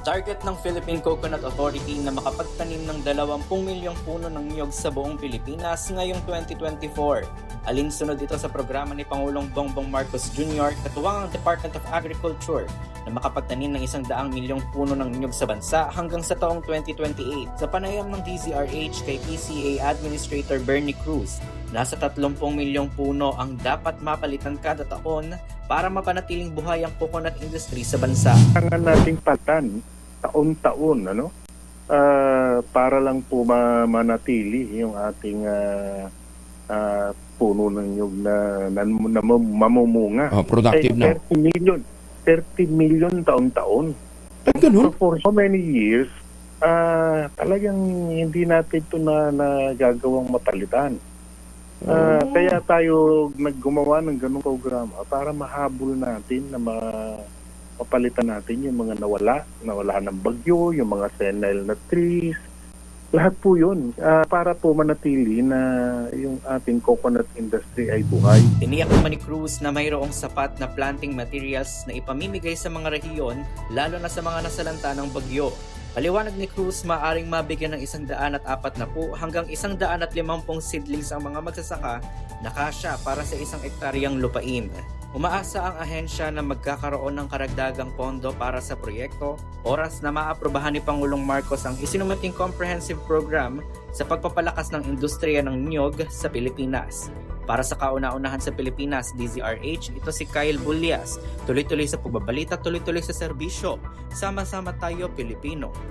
target ng Philippine Coconut Authority na makapagtanim ng 20 milyong puno ng niyog sa buong Pilipinas ngayong 2024. Alinsunod ito sa programa ni Pangulong Bongbong Marcos Jr. katuwang ang Department of Agriculture na makapagtanim ng 100 milyong puno ng niyog sa bansa hanggang sa taong 2028. Sa panayam ng DZRH kay PCA Administrator Bernie Cruz, nasa 30 milyong puno ang dapat mapalitan kada taon para mapanatiling buhay ang coconut industry sa bansa. Kailangan nating patan taon-taon, para lang po manatili yung ating puno ng nyug na mamumunga. Productive na. 30 million taon-taon. Ganun? So for so many years, talagang hindi natin ito na gagawang mapalitan. Kaya tayo naggumawa ng ganung programa para mahabol natin na mapalitan natin yung mga nawala ng bagyo, yung mga senile na trees, lahat po yun para po manatili na yung ating coconut industry ay buhay. Tiniyak naman ni Cruz na mayroong sapat na planting materials na ipamimigay sa mga rehiyon lalo na sa mga nasalanta ng bagyo. Paliwanag ni Cruz, maaring mabigyan ng 140 hanggang 150 seedlings ang mga magsasaka na kasya para sa 1 ektaryang lupain. Umaasa ang ahensya na magkakaroon ng karagdagang pondo para sa proyekto, oras na maaprubahan ni Pangulong Marcos ang isinumating comprehensive program sa pagpapalakas ng industriya ng niyog sa Pilipinas. Para sa kauna-unahan sa Pilipinas, DZRH, ito si Kyle Bulias. Tuloy-tuloy sa pagbabalita, tuloy-tuloy sa serbisyo. Sama-sama tayo, Pilipino.